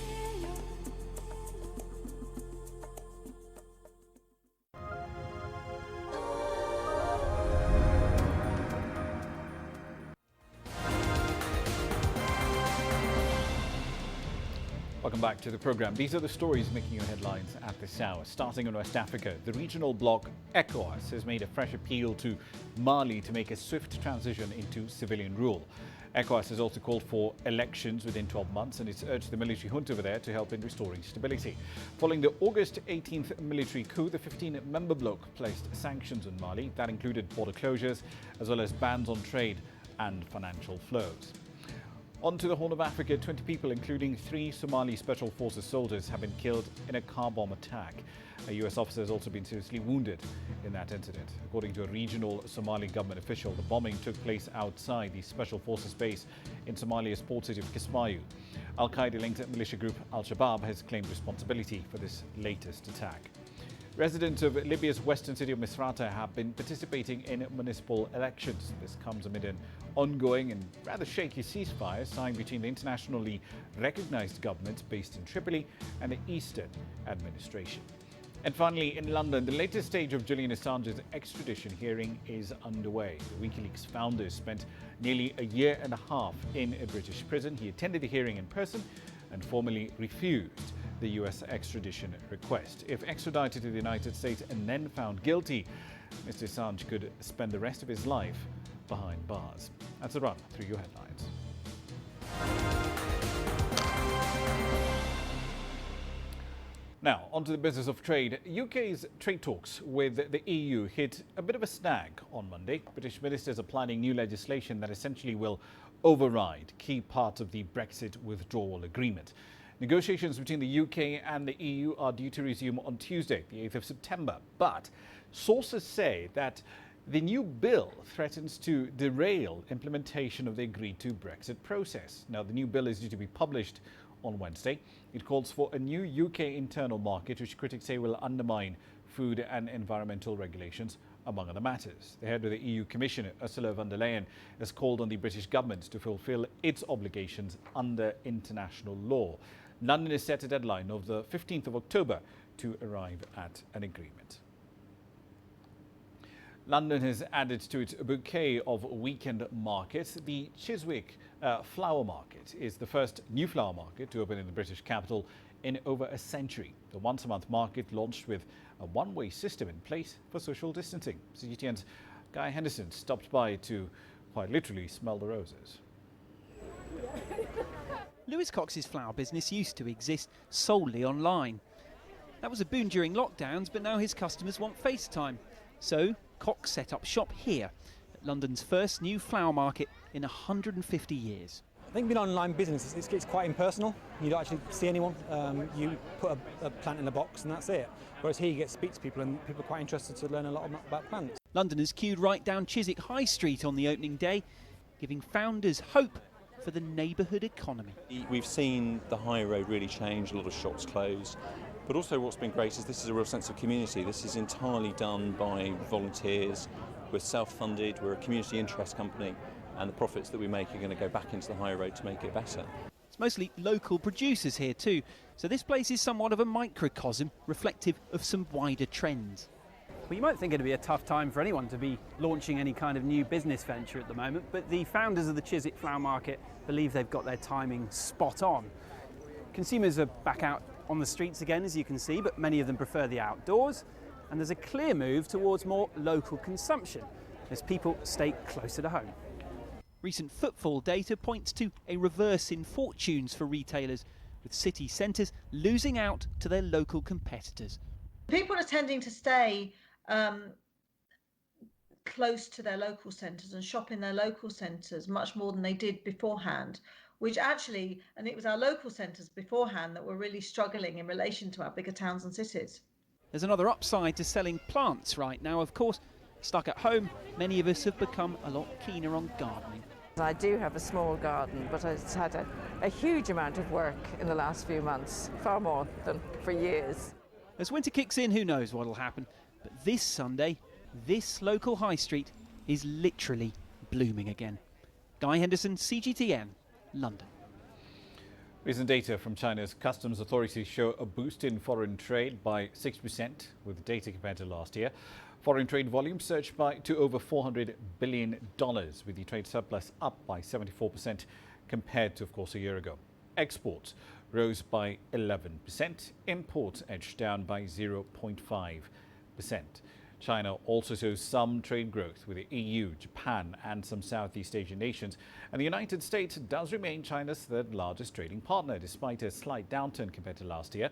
Welcome back to the program. These are the stories making your headlines at this hour. Starting in West Africa, the regional bloc ECOWAS has made a fresh appeal to Mali to make a swift transition into civilian rule. ECOWAS has also called for elections within 12 months, and it's urged the military junta over there to help in restoring stability. Following the August 18th military coup, the 15-member bloc placed sanctions on Mali. That included border closures, as well as bans on trade and financial flows. On to the Horn of Africa, 20 people, including 3 Somali Special Forces soldiers, have been killed in a car bomb attack. A U.S. officer has also been seriously wounded in that incident. According to a regional Somali government official, the bombing took place outside the Special Forces base in Somalia's port city of Kismayu. Al-Qaeda-linked militia group Al-Shabaab has claimed responsibility for this latest attack. Residents of Libya's western city of Misrata have been participating in municipal elections. This comes amid an ongoing and rather shaky ceasefire signed between the internationally recognized government based in Tripoli and the Eastern administration. And finally, in London, the latest stage of Julian Assange's extradition hearing is underway. The WikiLeaks founder spent nearly a year and a half in a British prison. He attended the hearing in person and formally refused the U.S. extradition request. If extradited to the United States and then found guilty, Mr. Assange could spend the rest of his life behind bars. That's a run through your headlines. Now, on to the business of trade. UK's trade talks with the EU hit a bit of a snag on Monday. British ministers are planning new legislation that essentially will override key parts of the Brexit withdrawal agreement. Negotiations between the UK and the EU are due to resume on Tuesday, the 8th of September. But sources say that the new bill threatens to derail implementation of the agreed-to Brexit process. Now, the new bill is due to be published on Wednesday. It calls for a new UK internal market, which critics say will undermine food and environmental regulations, among other matters. The head of the EU Commission, Ursula von der Leyen, has called on the British government to fulfil its obligations under international law. London has set a deadline of the 15th of October to arrive at an agreement. London has added to its bouquet of weekend markets. The Chiswick Flower Market is the first new flower market to open in the British capital in over a century. The once-a-month market launched with a one-way system in place for social distancing. CGTN's Guy Henderson stopped by to quite literally smell the roses. Lewis Cox's flower business used to exist solely online. That was a boon during lockdowns, but now his customers want FaceTime. So Cox set up shop here at London's first new flower market in 150 years. I think being an online business, it's quite impersonal. You don't actually see anyone. You put a plant in a box and that's it. Whereas here you get to speak to people and people are quite interested to learn a lot about plants. Londoners queued right down Chiswick High Street on the opening day, giving founders hope for the neighbourhood economy. We've seen the high road really change, a lot of shops close. But also what's been great is this is a real sense of community. This is entirely done by volunteers. We're self-funded, we're a community interest company, and the profits that we make are going to go back into the high road to make it better. It's mostly local producers here too, so this place is somewhat of a microcosm, reflective of some wider trends. Well, you might think it'd be a tough time for anyone to be launching any kind of new business venture at the moment, but the founders of the Chiswick Flower Market believe they've got their timing spot on. Consumers are back out on the streets again, as you can see, but many of them prefer the outdoors. And there's a clear move towards more local consumption as people stay closer to home. Recent footfall data points to a reverse in fortunes for retailers, with city centres losing out to their local competitors. People are tending to stay close to their local centres and shop in their local centres much more than they did beforehand, which actually, and it was our local centres beforehand that were really struggling in relation to our bigger towns and cities. There's another upside to selling plants right now, of course. Stuck at home, many of us have become a lot keener on gardening. I do have a small garden, but it's had a huge amount of work in the last few months, far more than for years. As winter kicks in, who knows what'll happen. But this Sunday, this local high street is literally blooming again. Guy Henderson, CGTN, London. Recent data from China's customs authorities show a boost in foreign trade by 6% with data compared to last year. Foreign trade volume surged to over $400 billion, with the trade surplus up by 74% compared to, of course, a year ago. Exports rose by 11%. Imports edged down by 0.5%. China also shows some trade growth with the EU, Japan and some Southeast Asian nations. And the United States does remain China's third largest trading partner, despite a slight downturn compared to last year.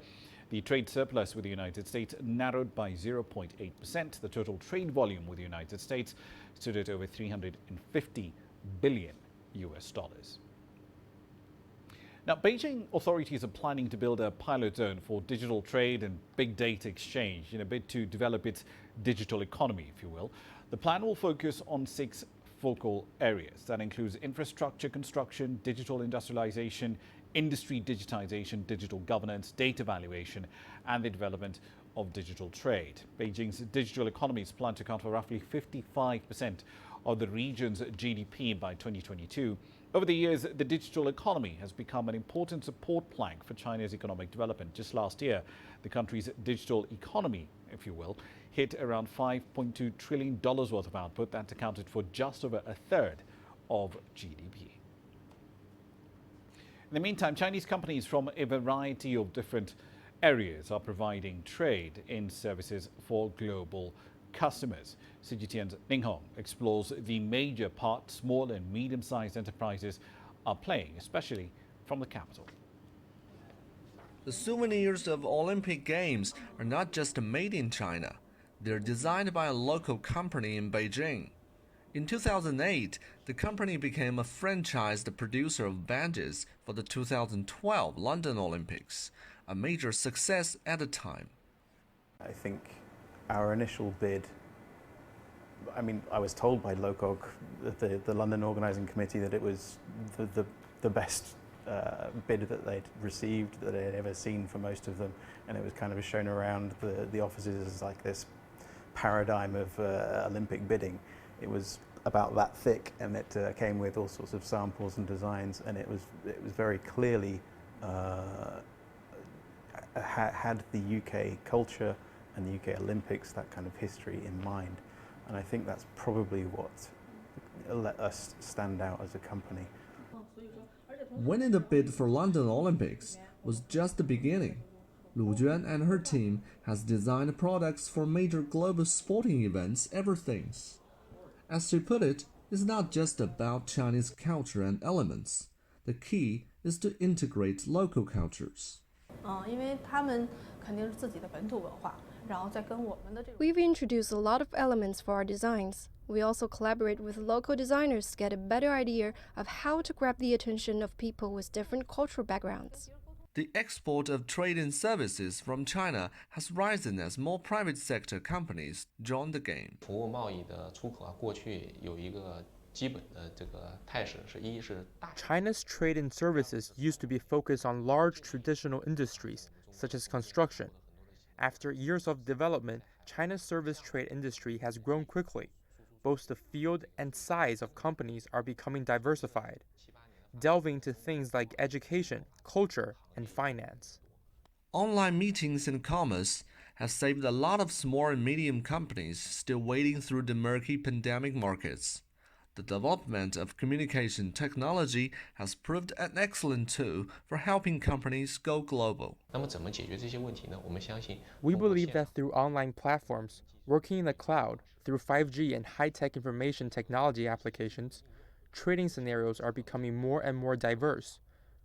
The trade surplus with the United States narrowed by 0.8%. The total trade volume with the United States stood at over $350 billion. Now, Beijing authorities are planning to build a pilot zone for digital trade and big data exchange in a bid to develop its digital economy, if you will. The plan will focus on 6 focal areas. That includes infrastructure construction, digital industrialization, industry digitization, digital governance, data valuation, and the development of digital trade. Beijing's digital economies plan to account for roughly 55% of the region's GDP by 2022. Over the years, the digital economy has become an important support plank for China's economic development. Just last year, the country's digital economy, if you will, hit around $5.2 trillion worth of output. That accounted for just over a third of GDP. In the meantime, Chinese companies from a variety of different areas are providing trade in services for global customers. CGTN's Ning Hong explores the major part small and medium-sized enterprises are playing, especially from the capital. The souvenirs of Olympic Games are not just made in China. They're designed by a local company in Beijing. In 2008, the company became a franchised producer of badges for the 2012 London Olympics, a major success at the time. I think our initial bid, I was told by LOCOG, the London Organising Committee, that it was the best bid that they'd received, that they had ever seen for most of them, and it was kind of shown around the offices as like this paradigm of Olympic bidding. It was about that thick, and it came with all sorts of samples and designs, and it was very clearly had the UK culture and the UK Olympics, that kind of history in mind. And I think that's probably what let us stand out as a company. Winning the bid for London Olympics was just the beginning. Lu Juan and her team has designed products for major global sporting events ever since. As she put it, it's not just about Chinese culture and elements. The key is to integrate local cultures. We've introduced a lot of elements for our designs. We also collaborate with local designers to get a better idea of how to grab the attention of people with different cultural backgrounds. The export of trade and services from China has risen as more private sector companies join the game. China's trade and services used to be focused on large traditional industries, such as construction. After years of development, China's service trade industry has grown quickly. Both the field and size of companies are becoming diversified, delving into things like education, culture, and finance. Online meetings and commerce have saved a lot of small and medium companies still wading through the murky pandemic markets. The development of communication technology has proved an excellent tool for helping companies go global. We believe that through online platforms, working in the cloud, through 5G and high-tech information technology applications, trading scenarios are becoming more and more diverse,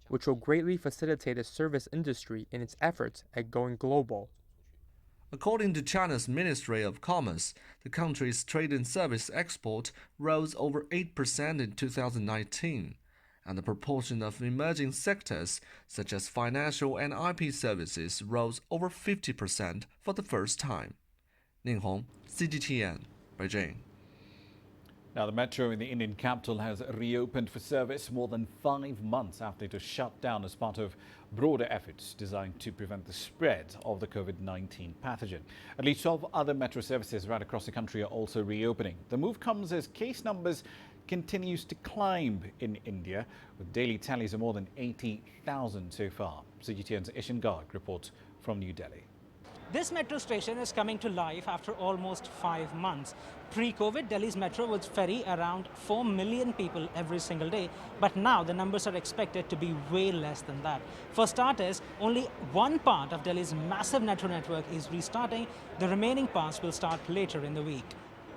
which will greatly facilitate the service industry in its efforts at going global. According to China's Ministry of Commerce, the country's trade and service export rose over 8% in 2019, and the proportion of emerging sectors such as financial and IP services rose over 50% for the first time. Ning Hong, CGTN, Beijing. Now, the metro in the Indian capital has reopened for service more than 5 months after it was shut down as part of broader efforts designed to prevent the spread of the COVID-19 pathogen. At least 12 other metro services right across the country are also reopening. The move comes as case numbers continues to climb in India, with daily tallies of more than 80,000 so far. CGTN's Ishan Garg reports from New Delhi. This metro station is coming to life after almost 5 months. Pre-COVID, Delhi's metro would ferry around 4 million people every single day, but now the numbers are expected to be way less than that. For starters, only one part of Delhi's massive metro network is restarting. The remaining parts will start later in the week.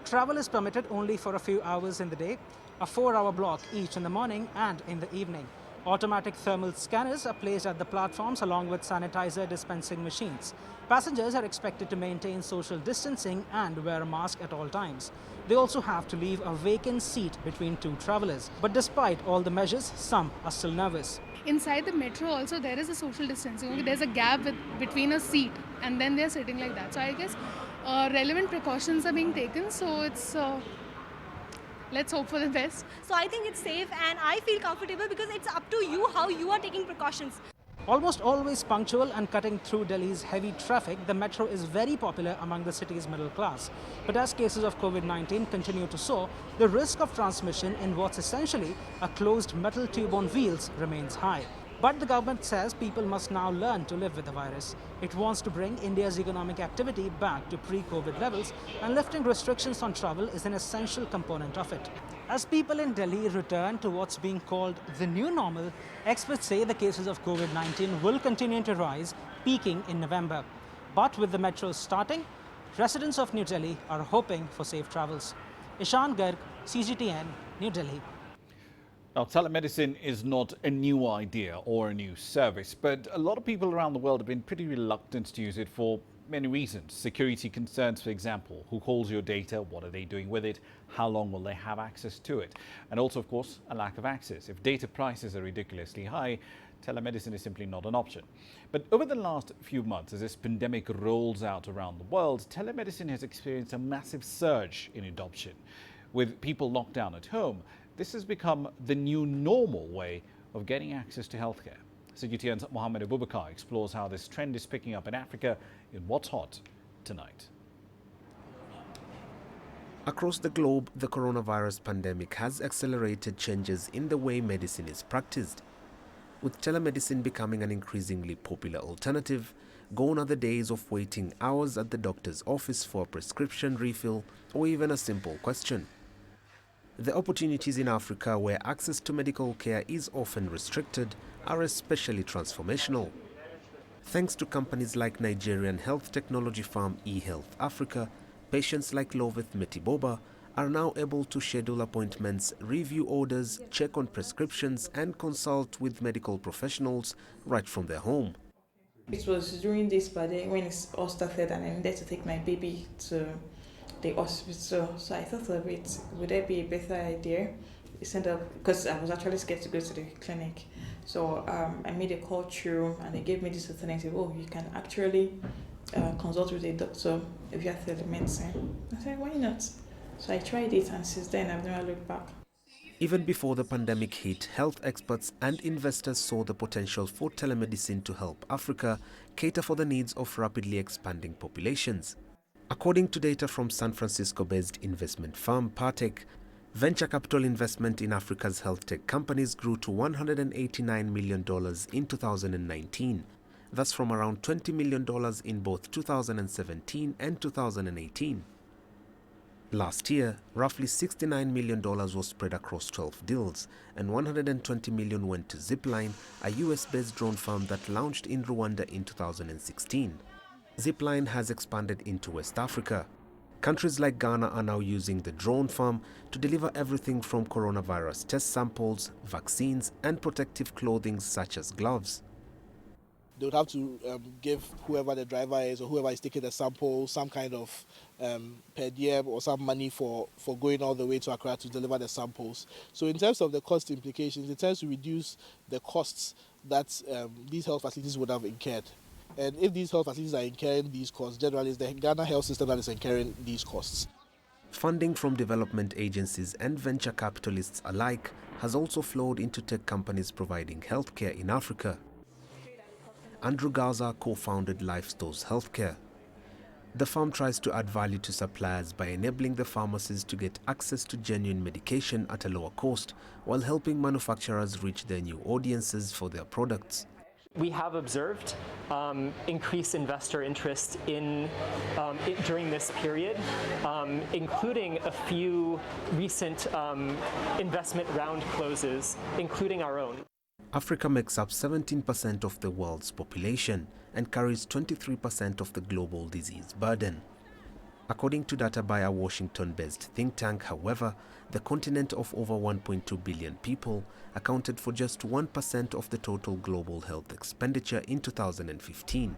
Travel is permitted only for a few hours in the day, a 4-hour block each in the morning and in the evening. Automatic thermal scanners are placed at the platforms along with sanitizer dispensing machines. Passengers are expected to maintain social distancing and wear a mask at all times. They also have to leave a vacant seat between two travelers. But despite all the measures, some are still nervous. Inside the metro also there is a social distancing. There's a gap between a seat and then they're sitting like that. So I guess relevant precautions are being taken. So it's... let's hope for the best. So I think it's safe and I feel comfortable because it's up to you how you are taking precautions. Almost always punctual and cutting through Delhi's heavy traffic, the metro is very popular among the city's middle class. But as cases of COVID-19 continue to soar, the risk of transmission in what's essentially a closed metal tube on wheels remains high. But the government says people must now learn to live with the virus. It wants to bring India's economic activity back to pre-COVID levels, and lifting restrictions on travel is an essential component of it. As people in Delhi return to what's being called the new normal, experts say the cases of COVID-19 will continue to rise, peaking in November. But with the metro starting, residents of New Delhi are hoping for safe travels. Ishan Garg, CGTN, New Delhi. Now, telemedicine is not a new idea or a new service, but a lot of people around the world have been pretty reluctant to use it for many reasons. Security concerns, for example. Who holds your data? What are they doing with it? How long will they have access to it? And also, of course, a lack of access. If data prices are ridiculously high, telemedicine is simply not an option. But over the last few months, as this pandemic rolls out around the world, telemedicine has experienced a massive surge in adoption. With people locked down at home, this has become the new normal way of getting access to healthcare. CGTN's Mohammed Abubakar explores how this trend is picking up in Africa in What's Hot tonight. Across the globe, the coronavirus pandemic has accelerated changes in the way medicine is practiced. With telemedicine becoming an increasingly popular alternative, gone are the days of waiting hours at the doctor's office for a prescription refill or even a simple question. The opportunities in Africa where access to medical care is often restricted are especially transformational. Thanks to companies like Nigerian health technology firm eHealth Africa, patients like Loveth Metiboba are now able to schedule appointments, review orders, check on prescriptions and consult with medical professionals right from their home. It was during this birthday when it all started and I needed to take my baby to the hospital. So I thought of it, would there be a better idea? Instead of, because I was actually scared to go to the clinic. So I made a call through and they gave me this alternative. Oh, you can actually consult with a doctor if you have telemedicine. I said, why not? So I tried it and since then I've never looked back. Even before the pandemic hit, health experts and investors saw the potential for telemedicine to help Africa cater for the needs of rapidly expanding populations. According to data from San Francisco-based investment firm Partech, venture capital investment in Africa's health tech companies grew to $189 million in 2019. That's from around $20 million in both 2017 and 2018. Last year, roughly $69 million was spread across 12 deals, and $120 million went to Zipline, a US-based drone farm that launched in Rwanda in 2016. Zipline has expanded into West Africa. Countries like Ghana are now using the drone farm to deliver everything from coronavirus test samples, vaccines, and protective clothing such as gloves. They would have to give whoever the driver is or whoever is taking the sample some kind of per diem or some money for going all the way to Accra to deliver the samples. So in terms of the cost implications, it tends to reduce the costs that these health facilities would have incurred. And if these health facilities are incurring these costs, generally it's the Ghana health system that is incurring these costs. Funding from development agencies and venture capitalists alike has also flowed into tech companies providing healthcare in Africa. Andrew Gaza co-founded Lifestores Healthcare. The firm tries to add value to suppliers by enabling the pharmacies to get access to genuine medication at a lower cost, while helping manufacturers reach their new audiences for their products. We have observed increased investor interest during this period, including a few recent investment round closes, including our own. Africa makes up 17% of the world's population and carries 23% of the global disease burden. According to data by a Washington-based think tank, however, the continent of over 1.2 billion people accounted for just 1% of the total global health expenditure in 2015.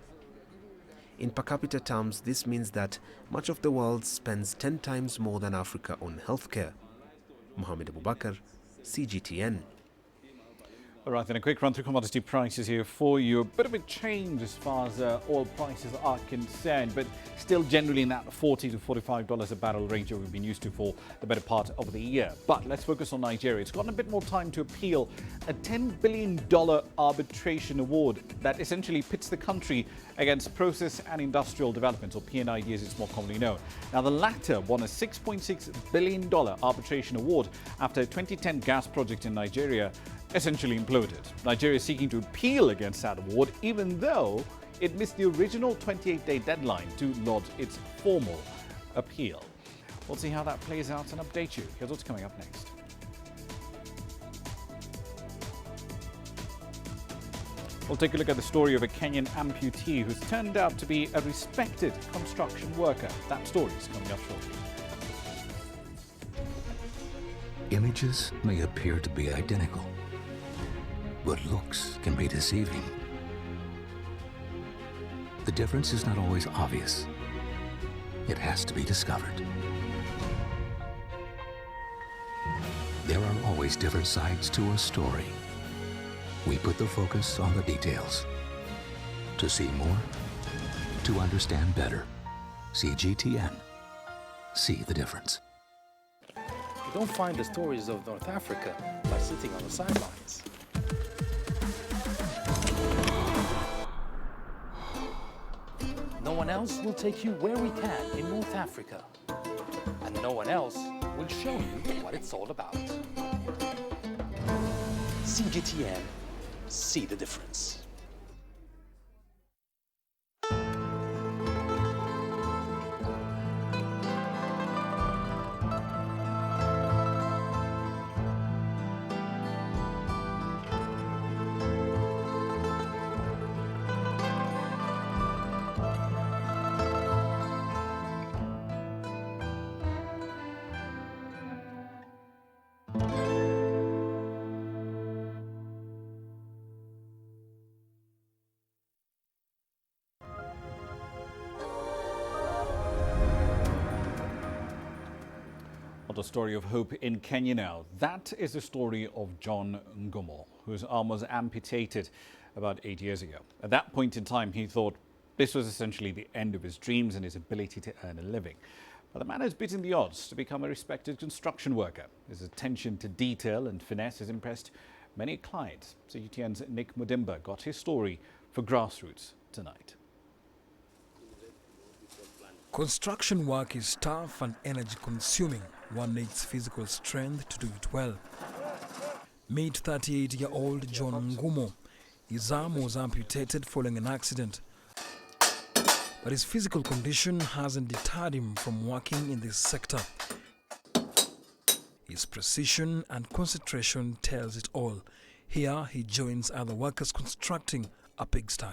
In per capita terms, this means that much of the world spends 10 times more than Africa on healthcare. Mohammed Abubakar, CGTN. All right, then a quick run through commodity prices here for you. A bit of a change as far as oil prices are concerned, but still generally in that $40 to $45 a barrel range that we've been used to for the better part of the year. But let's focus on Nigeria. It's gotten a bit more time to appeal a $10 billion arbitration award that essentially pits the country against Process and Industrial Development, or PNID as it's more commonly known. Now, the latter won a $6.6 billion arbitration award after a 2010 gas project in Nigeria essentially imploded. Nigeria is seeking to appeal against that award, even though it missed the original 28-day deadline to lodge its formal appeal. We'll see how that plays out and update you. Here's what's coming up next. We'll take a look at the story of a Kenyan amputee who's turned out to be a respected construction worker. That story is coming up shortly. Images may appear to be identical, but looks can be deceiving. The difference is not always obvious. It has to be discovered. There are always different sides to a story. We put the focus on the details. To see more, to understand better. CGTN. See the difference. You don't find the stories of North Africa by sitting on the sidelines. No one else will take you where we can in North Africa. And no one else will show you what it's all about. CGTN, see the difference. The story of hope in Kenya now. That is the story of John Ngumo, whose arm was amputated about 8 years ago. At that point in time, he thought this was essentially the end of his dreams and his ability to earn a living. But the man has beaten the odds to become a respected construction worker. His attention to detail and finesse has impressed many clients. CGTN's Nick Mudimba got his story for Grassroots tonight. Construction work is tough and energy consuming. One needs physical strength to do it well. Meet 38-year-old John Ngumo. His arm was amputated following an accident. But his physical condition hasn't deterred him from working in this sector. His precision and concentration tells it all. Here he joins other workers constructing a pigsty.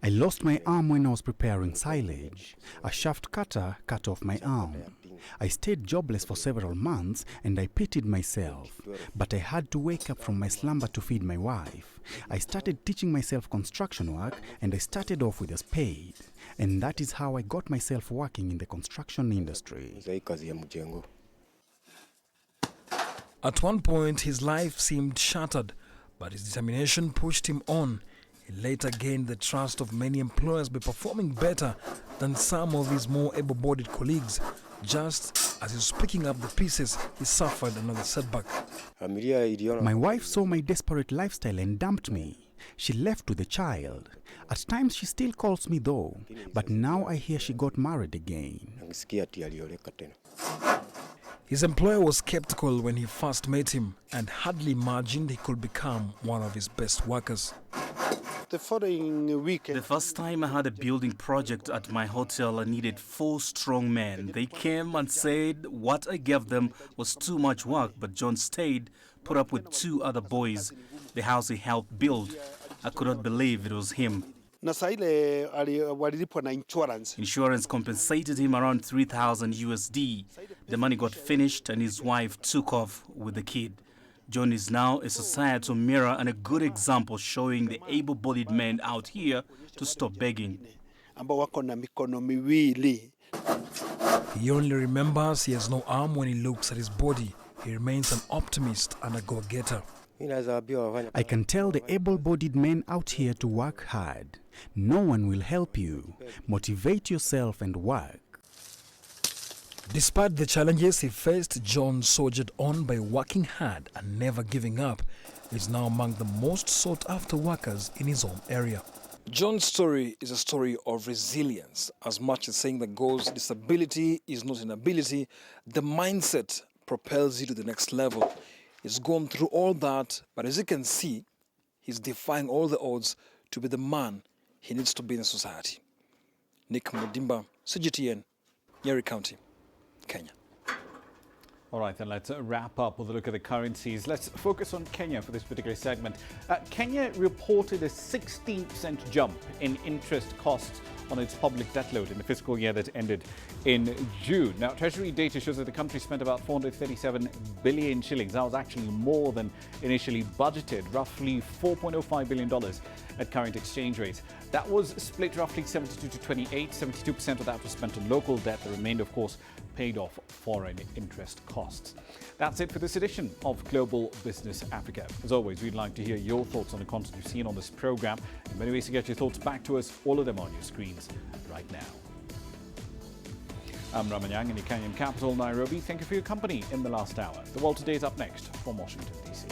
I lost my arm when I was preparing silage. A shaft cutter cut off my arm. I stayed jobless for several months and I pitied myself. But I had to wake up from my slumber to feed my wife. I started teaching myself construction work and I started off with a spade. And that is how I got myself working in the construction industry. At one point, his life seemed shattered, but his determination pushed him on. He later gained the trust of many employers by performing better than some of his more able-bodied colleagues. Just as he was picking up the pieces, he suffered another setback. My wife saw my desperate lifestyle and dumped me. She left with a child. At times she still calls me though, but now I hear she got married again. His employer was skeptical when he first met him and hardly imagined he could become one of his best workers. The following weekend, the first time I had a building project at my hotel, I needed 4 strong men. They came and said what I gave them was too much work, but John stayed, put up with 2 other boys. The house he helped build, I could not believe it was him. Insurance compensated him around 3,000 USD. The money got finished and his wife took off with the kid. John is now a societal mirror and a good example showing the able-bodied men out here to stop begging. He only remembers he has no arm when he looks at his body. He remains an optimist and a go-getter. I can tell the able-bodied men out here to work hard. No one will help you. Motivate yourself and work. Despite the challenges he faced, John soldiered on by working hard and never giving up. He's now among the most sought-after workers in his own area. John's story is a story of resilience. As much as saying that goes, disability is not inability, the mindset propels you to the next level. He's gone through all that, but as you can see, he's defying all the odds to be the man he needs to be in society. Nick Mudimba, CGTN, Nyeri County, Kenya. All right, then let's wrap up with a look at the currencies. Let's focus on Kenya for this particular segment. Kenya reported a 16% jump in interest costs on its public debt load in the fiscal year that ended in June. Now, Treasury data shows that the country spent about 437 billion shillings. That was actually more than initially budgeted, roughly $4.05 billion at current exchange rates. That was split roughly 72 to 28. 72% of that was spent on local debt. The remainder, of course, paid off foreign interest costs. That's it for this edition of Global Business Africa. As always, we'd like to hear your thoughts on the content you've seen on this program. In many ways to get your thoughts back to us, all of them on your screens right now. I'm Ramah Nyang in the Kenyan capital, Nairobi. Thank you for your company in the last hour. The World Today is up next from Washington, D.C.